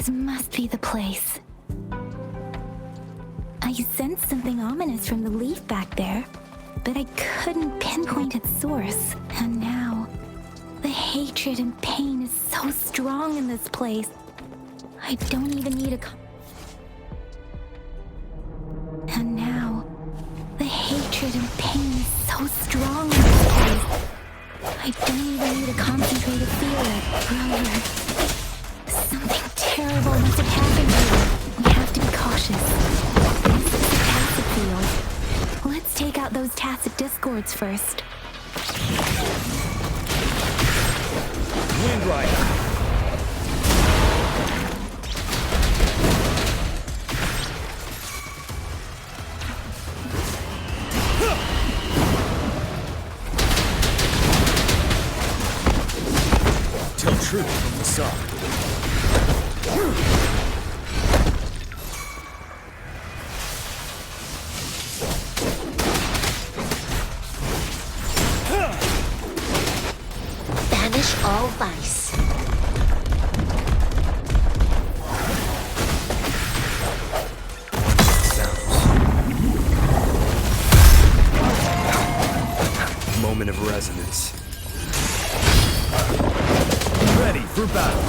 This must be the place. I sensed something ominous from the leaf back there, but I couldn't pinpoint its source. And now, the hatred and pain is so strong in this place. I don't even need a... And now, the hatred and pain is so strong in this place. I don't even need to concentrate to feel it. Rover, something terrible must have happened here. We have to be cautious. This is a tacit field. Let's take out those tacit discords first. Wind Rider. Tell truth from the sun. Banish all vice. Moment of resonance. Ready for battle.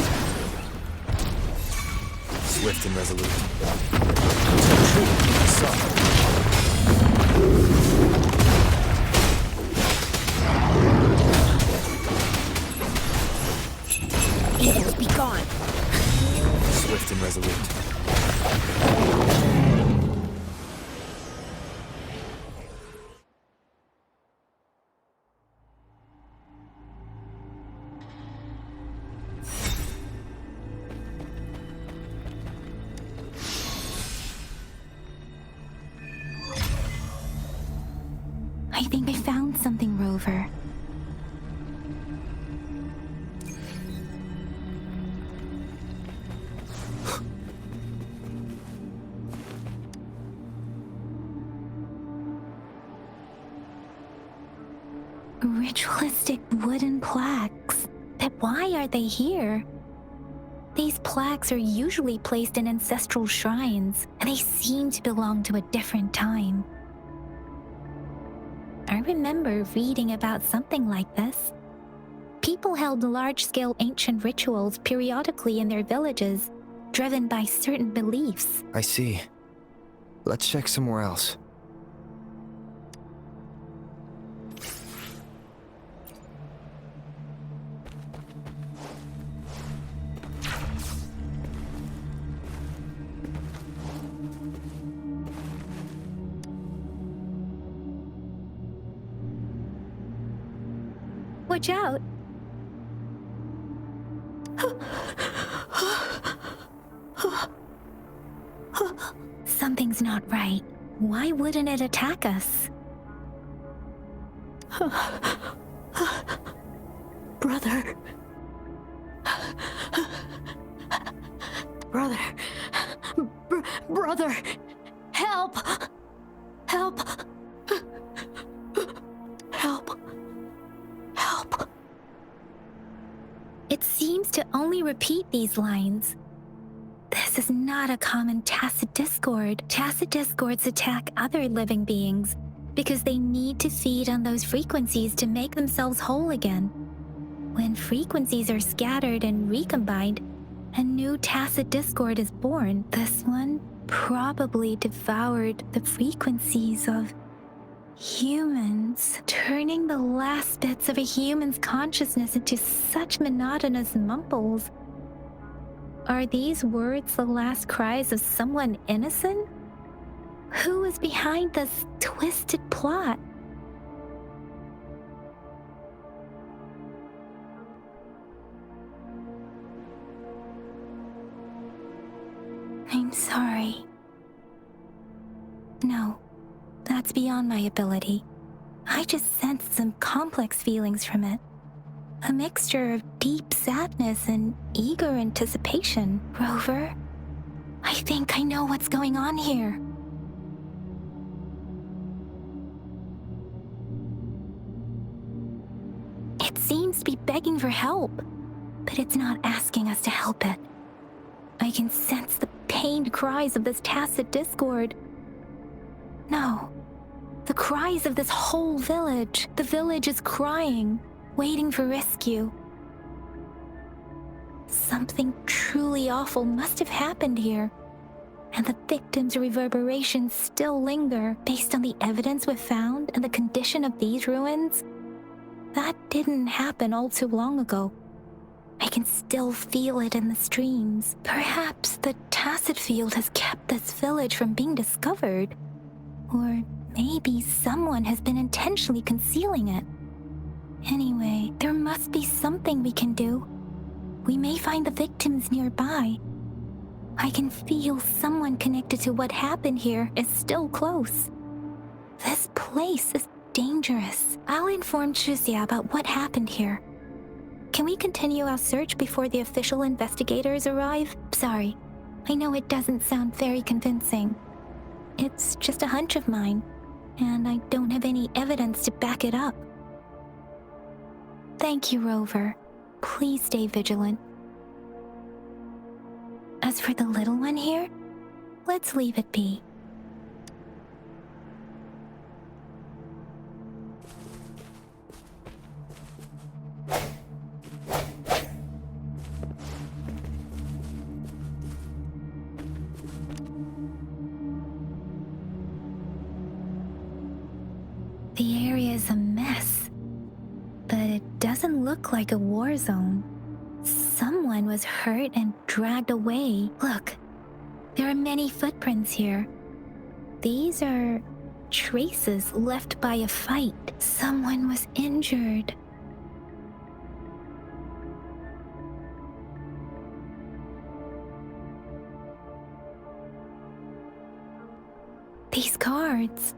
Swift and resolute. Tell truth from the sun. Evils be gone. Swift and resolute. I think I found something, Rover. Ritualistic wooden plaques. But why are they here? These plaques are usually placed in ancestral shrines, and they seem to belong to a different time. I remember reading about something like this. People held large-scale ancient rituals periodically in their villages, driven by certain beliefs. I see. Let's check somewhere else. Watch out! Something's not right. Why wouldn't it attack us? Brother. Brother. Brother. Help! Help! Help! Help! It seems to only repeat these lines. This is not a common tacit discord. Tacit discords attack other living beings because they need to feed on those frequencies to make themselves whole again. When frequencies are scattered and recombined, a new tacit discord is born. This one probably devoured the frequencies of humans, turning the last bits of a human's consciousness into such monotonous mumbles. Are these words the last cries of someone innocent? Who is behind this twisted plot? I'm sorry. No, that's beyond my ability. I just sensed some complex feelings from it. A mixture of deep sadness and eager anticipation. Rover, I think I know what's going on here. It seems to be begging for help, but it's not asking us to help it. I can sense the pained cries of this tacit discord. No, the cries of this whole village. The village is crying, waiting for rescue. Something truly awful must have happened here, and the victims' reverberations still linger based on the evidence we've found and the condition of these ruins. That didn't happen all too long ago. I can still feel it in the streams. Perhaps the tacit field has kept this village from being discovered. Or maybe someone has been intentionally concealing it. Anyway, there must be something we can do. We may find the victims nearby. I can feel someone connected to what happened here is still close. This place is dangerous. I'll inform Shuzia about what happened here. Can we continue our search before the official investigators arrive? Sorry, I know it doesn't sound very convincing. It's just a hunch of mine, and I don't have any evidence to back it up. Thank you, Rover. Please stay vigilant. As for the little one here, let's leave it be. The area is a mess, but it doesn't look like a war zone. Someone was hurt and dragged away. Look, there are many footprints here. These are traces left by a fight. Someone was injured. These cards.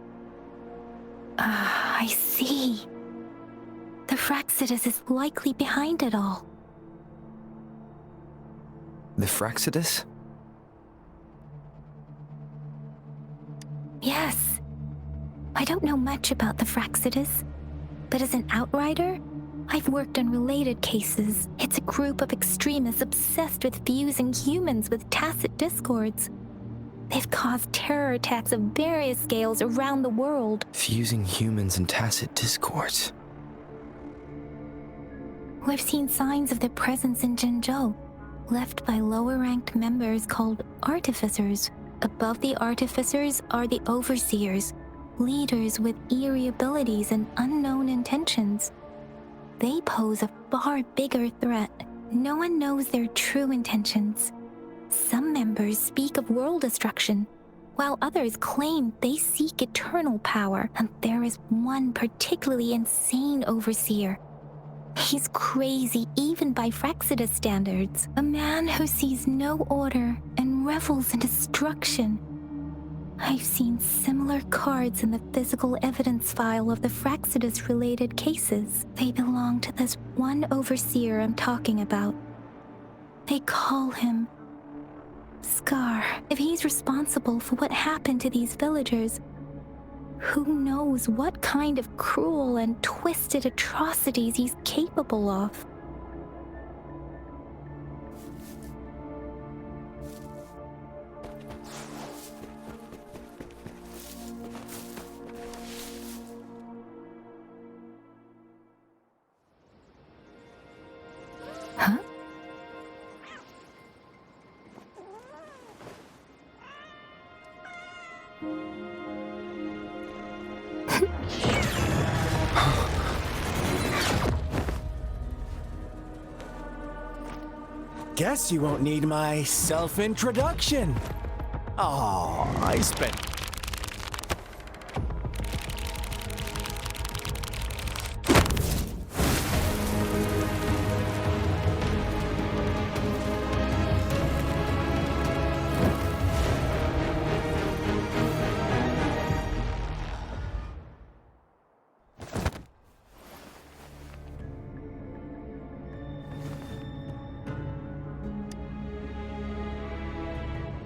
I see. The Fraxidus is likely behind it all. The Fraxidus? Yes. I don't know much about the Fraxidus, but as an outrider, I've worked on related cases. It's a group of extremists obsessed with fusing humans with tacit discords. They've caused terror attacks of various scales around the world. Fusing humans and tacit discords. We've seen signs of their presence in Jinzhou, left by lower-ranked members called artificers. Above the artificers are the overseers, leaders with eerie abilities and unknown intentions. They pose a far bigger threat. No one knows their true intentions. Some members speak of world destruction, while others claim they seek eternal power, and there is one particularly insane overseer. He's crazy even by Fraxidus standards. A man who sees no order and revels in destruction. I've seen similar cards in the physical evidence file of the Fraxidus-related cases. They belong to this one overseer I'm talking about. They call him Scar. If he's responsible for what happened to these villagers, who knows what kind of cruel and twisted atrocities he's capable of? Huh? Guess you won't need my self-introduction. Oh, I spent...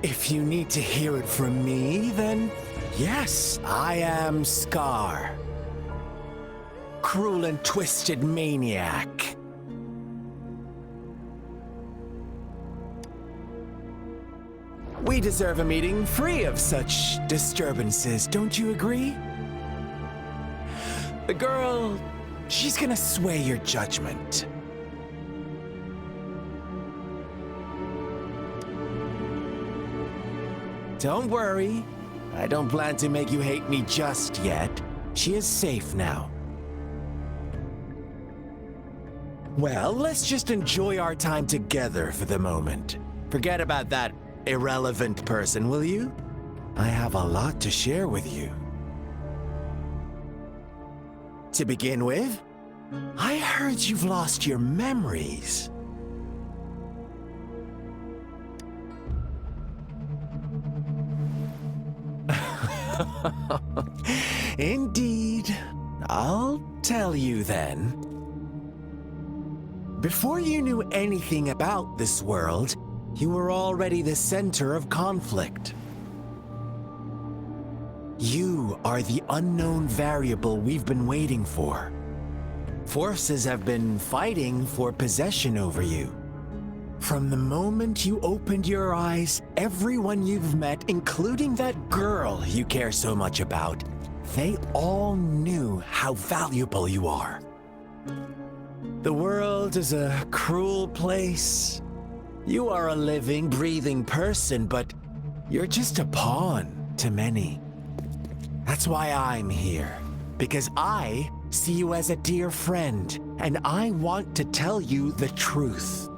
If you need to hear it from me, then yes, I am Scar. Cruel and twisted maniac. We deserve a meeting free of such disturbances, don't you agree? The girl, she's gonna sway your judgment. Don't worry, I don't plan to make you hate me just yet. She is safe now. Well, let's just enjoy our time together for the moment. Forget about that irrelevant person, will you? I have a lot to share with you. To begin with, I heard you've lost your memories. Indeed. I'll tell you then. Before you knew anything about this world, you were already the center of conflict. You are the unknown variable we've been waiting for. Forces have been fighting for possession over you. From the moment you opened your eyes, everyone you've met, including that girl you care so much about, they all knew how valuable you are. The world is a cruel place. You are a living, breathing person, but you're just a pawn to many. That's why I'm here, because I see you as a dear friend, and I want to tell you the truth.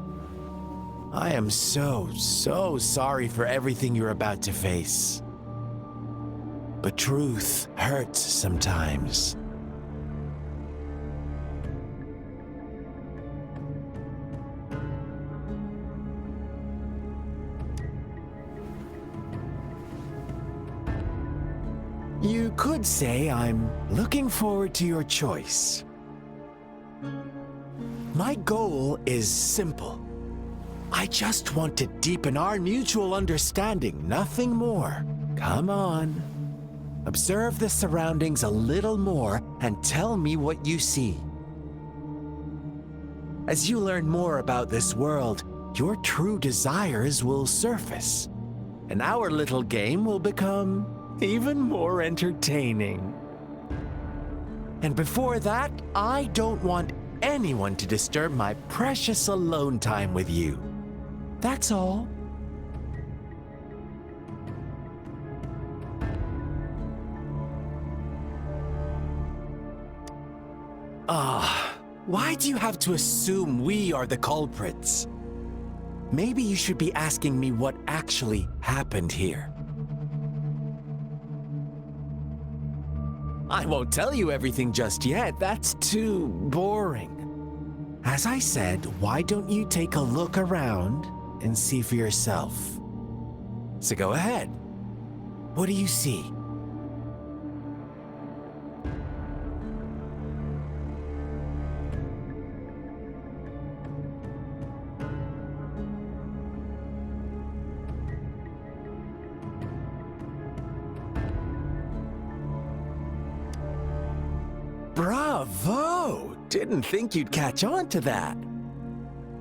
I am so sorry for everything you're about to face. But truth hurts sometimes. You could say I'm looking forward to your choice. My goal is simple. I just want to deepen our mutual understanding, nothing more. Come on. Observe the surroundings a little more and tell me what you see. As you learn more about this world, your true desires will surface, and our little game will become even more entertaining. And before that, I don't want anyone to disturb my precious alone time with you. That's all. Why do you have to assume we are the culprits? Maybe you should be asking me what actually happened here. I won't tell you everything just yet. That's too boring. As I said, why don't you take a look around and see for yourself? So go ahead. What do you see? Bravo! Didn't think you'd catch on to that.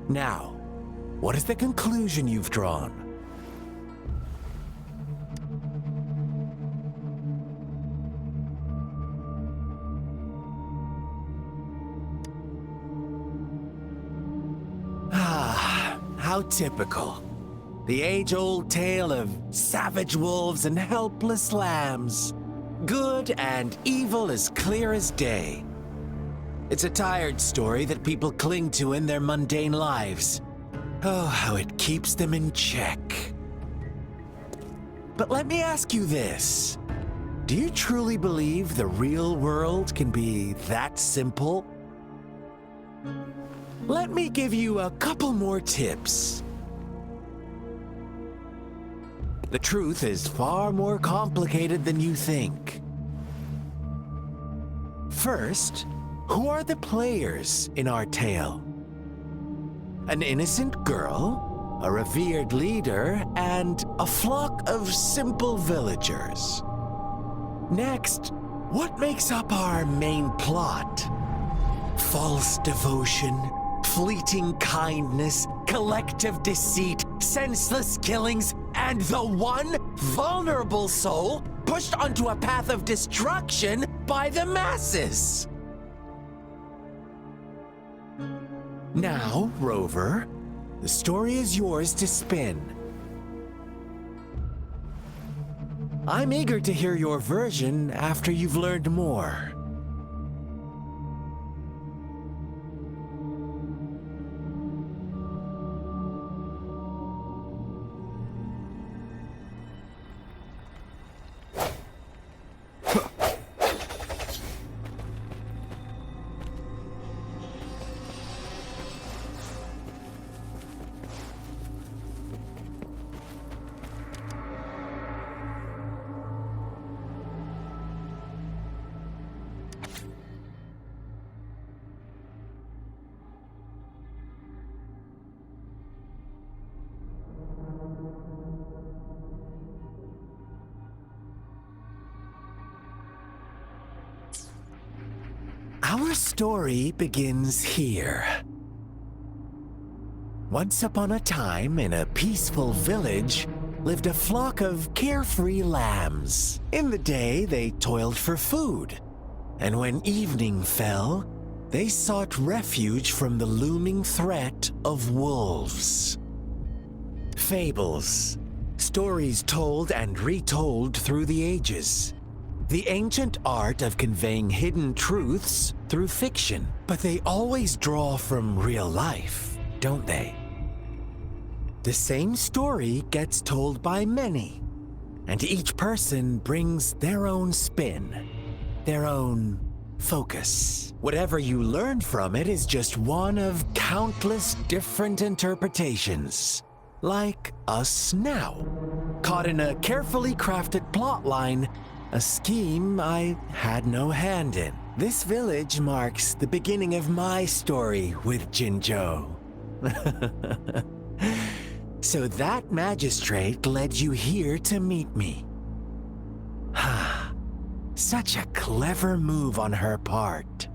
Now, what is the conclusion you've drawn? How typical. The age-old tale of savage wolves and helpless lambs. Good and evil as clear as day. It's a tired story that people cling to in their mundane lives. Oh, how it keeps them in check. But let me ask you this. Do you truly believe the real world can be that simple? Let me give you a couple more tips. The truth is far more complicated than you think. First, who are the players in our tale? An innocent girl, a revered leader, and a flock of simple villagers. Next, what makes up our main plot? False devotion, fleeting kindness, collective deceit, senseless killings, and the one vulnerable soul pushed onto a path of destruction by the masses. Now, Rover, the story is yours to spin. I'm eager to hear your version after you've learned more. Our story begins here. Once upon a time, in a peaceful village, lived a flock of carefree lambs. In the day, they toiled for food, and when evening fell, they sought refuge from the looming threat of wolves. Fables, stories told and retold through the ages. The ancient art of conveying hidden truths through fiction, but they always draw from real life, don't they? The same story gets told by many, and each person brings their own spin, their own focus. Whatever you learn from it is just one of countless different interpretations, like us now, caught in a carefully crafted plotline, a scheme I had no hand in. This village marks the beginning of my story with Jinzhou. So that magistrate led you here to meet me. Such a clever move on her part.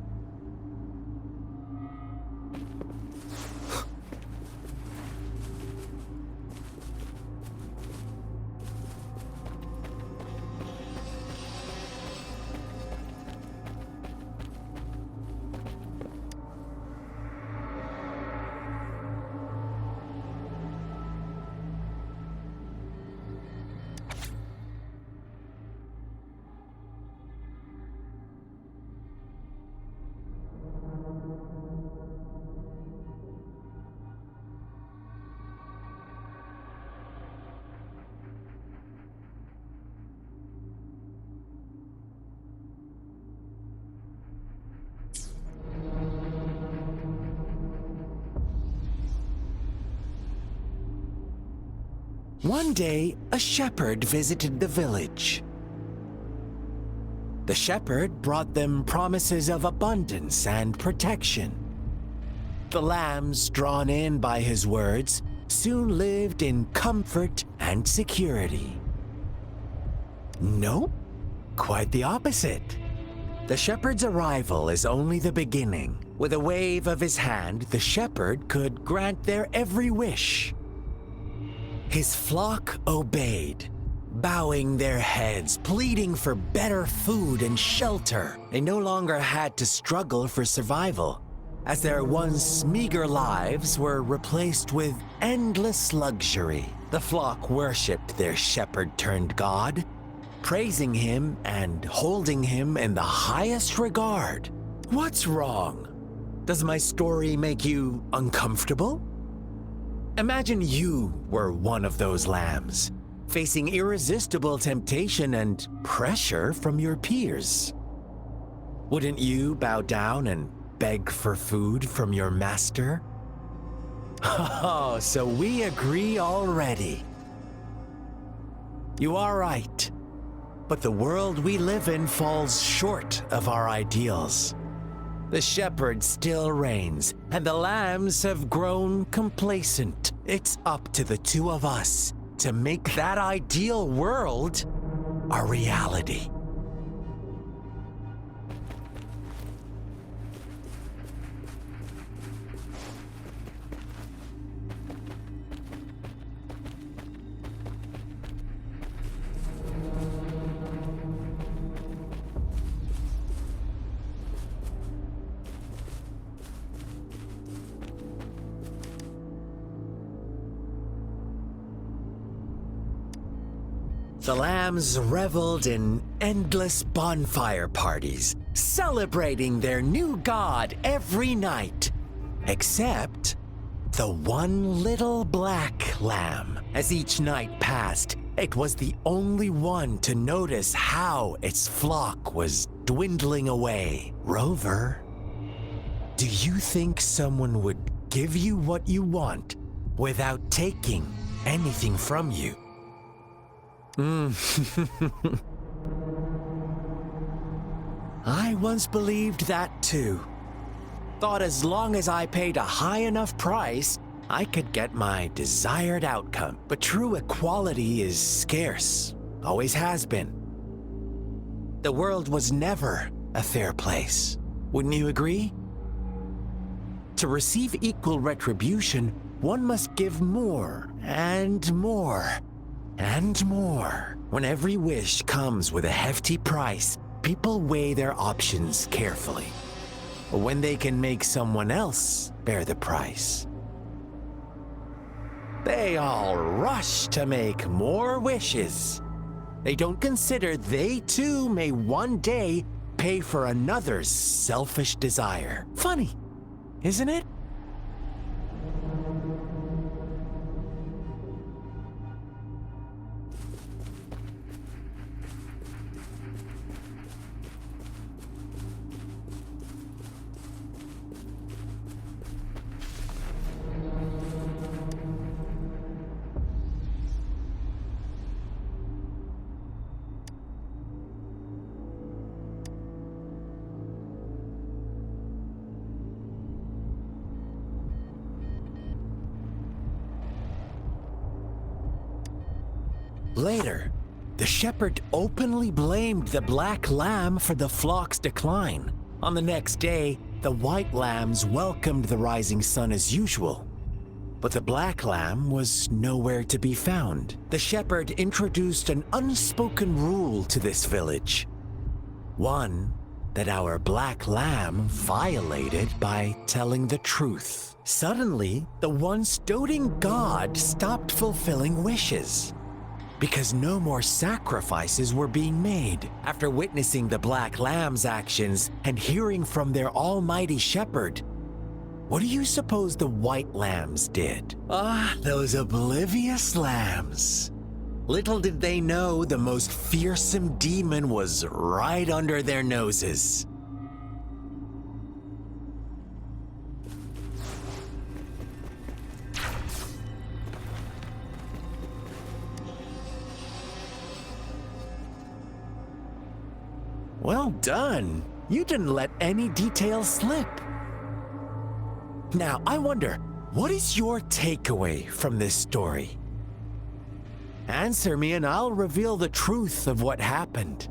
One day, a shepherd visited the village. The shepherd brought them promises of abundance and protection. The lambs, drawn in by his words, soon lived in comfort and security. Nope, quite the opposite. The shepherd's arrival is only the beginning. With a wave of his hand, the shepherd could grant their every wish. His flock obeyed, bowing their heads, pleading for better food and shelter. They no longer had to struggle for survival, as their once meager lives were replaced with endless luxury. The flock worshipped their shepherd-turned-god, praising him and holding him in the highest regard. What's wrong? Does my story make you uncomfortable? Imagine you were one of those lambs, facing irresistible temptation and pressure from your peers. Wouldn't you bow down and beg for food from your master? Oh, so we agree already. You are right, but the world we live in falls short of our ideals. The shepherd still reigns, and the lambs have grown complacent. It's up to the two of us to make that ideal world a reality. The lambs reveled in endless bonfire parties, celebrating their new god every night. Except the one little black lamb. As each night passed, it was the only one to notice how its flock was dwindling away. Rover, do you think someone would give you what you want without taking anything from you? I once believed that too. Thought as long as I paid a high enough price, I could get my desired outcome. But true equality is scarce, always has been. The world was never a fair place. Wouldn't you agree? To receive equal retribution, one must give more and more and more. When every wish comes with a hefty price, people weigh their options carefully. When they can make someone else bear the price, they all rush to make more wishes. They don't consider they too may one day pay for another's selfish desire. Funny, isn't it? Later, the shepherd openly blamed the black lamb for the flock's decline. On the next day, the white lambs welcomed the rising sun as usual. But the black lamb was nowhere to be found. The shepherd introduced an unspoken rule to this village. One that our black lamb violated by telling the truth. Suddenly, the once doting god stopped fulfilling wishes, because no more sacrifices were being made. After witnessing the black lamb's actions and hearing from their almighty shepherd, what do you suppose the white lambs did? Those oblivious lambs. Little did they know the most fearsome demon was right under their noses. Well done. You didn't let any details slip. Now, I wonder, what is your takeaway from this story? Answer me and I'll reveal the truth of what happened.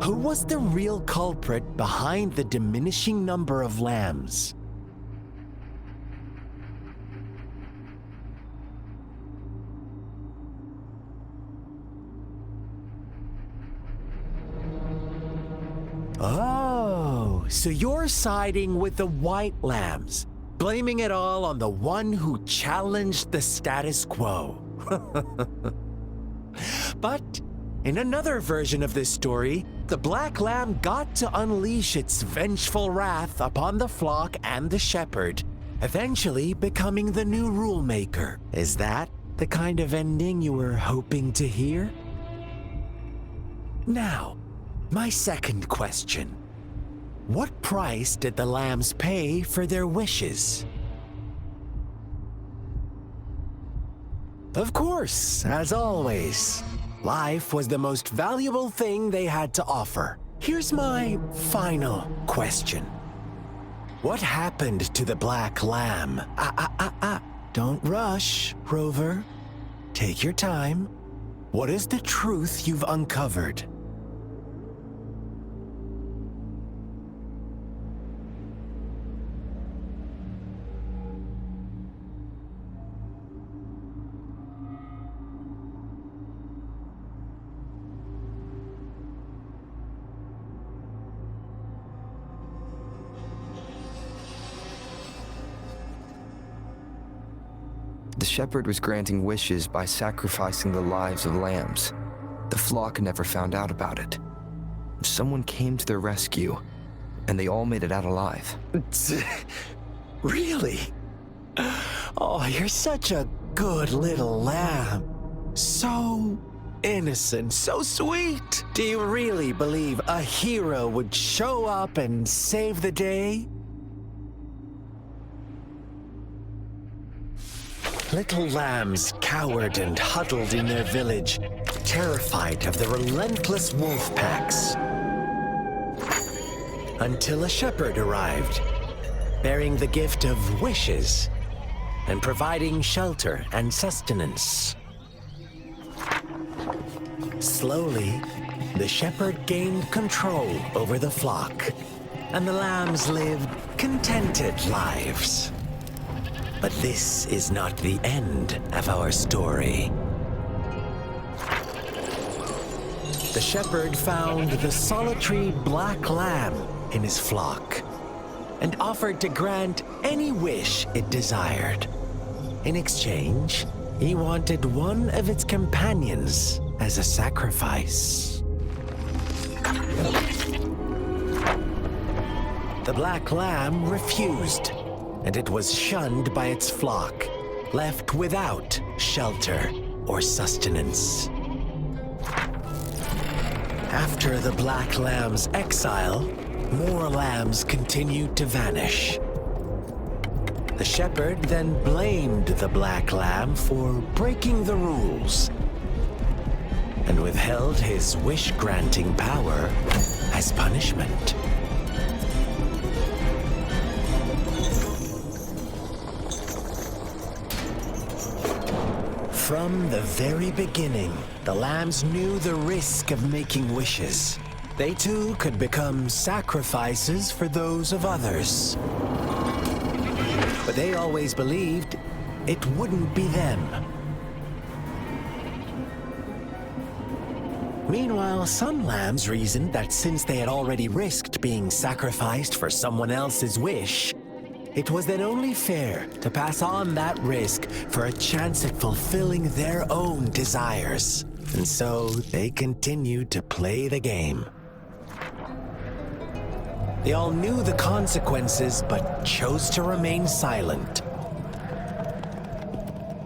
Who was the real culprit behind the diminishing number of lambs? Oh, so you're siding with the white lambs, blaming it all on the one who challenged the status quo. But in another version of this story, the black lamb got to unleash its vengeful wrath upon the flock and the shepherd, eventually becoming the new rule maker. Is that the kind of ending you were hoping to hear? Now, my second question. What price did the lambs pay for their wishes? Of course, as always, life was the most valuable thing they had to offer. Here's my final question. What happened to the black lamb? Don't rush, Rover. Take your time. What is the truth you've uncovered? The shepherd was granting wishes by sacrificing the lives of lambs. The flock never found out about it. Someone came to their rescue, and they all made it out alive. Really? Oh, you're such a good little lamb. So innocent, so sweet. Do you really believe a hero would show up and save the day? Little lambs cowered and huddled in their village, terrified of the relentless wolf packs. Until a shepherd arrived, bearing the gift of wishes and providing shelter and sustenance. Slowly, the shepherd gained control over the flock, and the lambs lived contented lives. But this is not the end of our story. The shepherd found the solitary black lamb in his flock and offered to grant any wish it desired. In exchange, he wanted one of its companions as a sacrifice. The black lamb refused, and it was shunned by its flock, left without shelter or sustenance. After the black lamb's exile, more lambs continued to vanish. The shepherd then blamed the black lamb for breaking the rules and withheld his wish-granting power as punishment. From the very beginning, the lambs knew the risk of making wishes. They too could become sacrifices for those of others. But they always believed it wouldn't be them. Meanwhile, some lambs reasoned that since they had already risked being sacrificed for someone else's wish, it was then only fair to pass on that risk for a chance at fulfilling their own desires. And so they continued to play the game. They all knew the consequences, but chose to remain silent.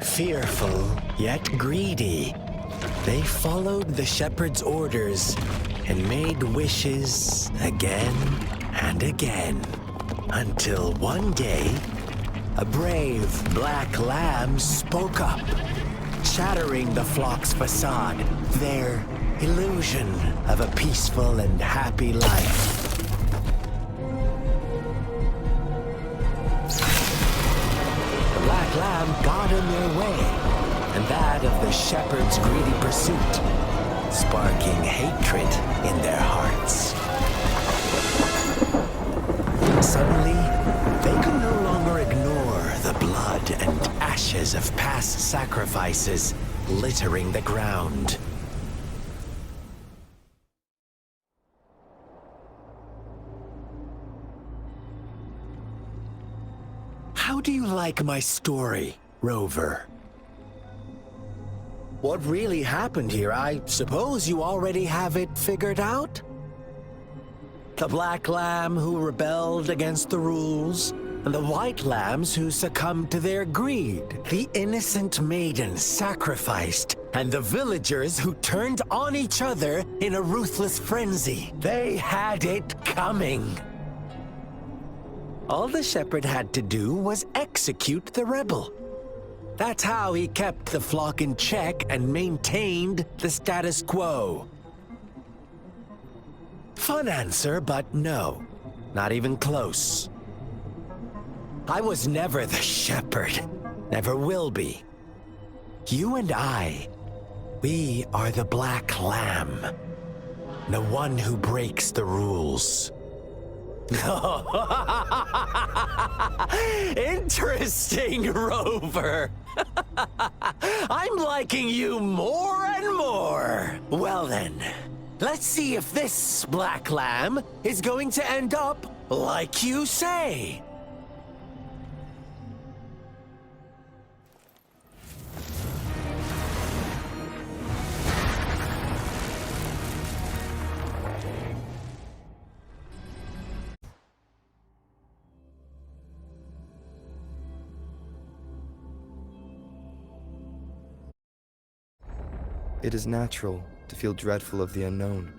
Fearful, yet greedy, they followed the shepherd's orders and made wishes again and again. Until one day, a brave black lamb spoke up, shattering the flock's facade, their illusion of a peaceful and happy life. The black lamb got in their way, and that of the shepherd's greedy pursuit, sparking hatred in their hearts. Suddenly, they could no longer ignore the blood and ashes of past sacrifices littering the ground. How do you like my story, Rover? What really happened here? I suppose you already have it figured out? The black lamb who rebelled against the rules, and the white lambs who succumbed to their greed. The innocent maiden sacrificed, and the villagers who turned on each other in a ruthless frenzy. They had it coming. All the shepherd had to do was execute the rebel. That's how he kept the flock in check and maintained the status quo. Fun answer, but no, not even close. I was never the shepherd, never will be. You and I, we are the black lamb, the one who breaks the rules. Interesting, Rover. I'm liking you more and more. Well then, let's see if this black lamb is going to end up like you say. It is natural to feel dreadful of the unknown.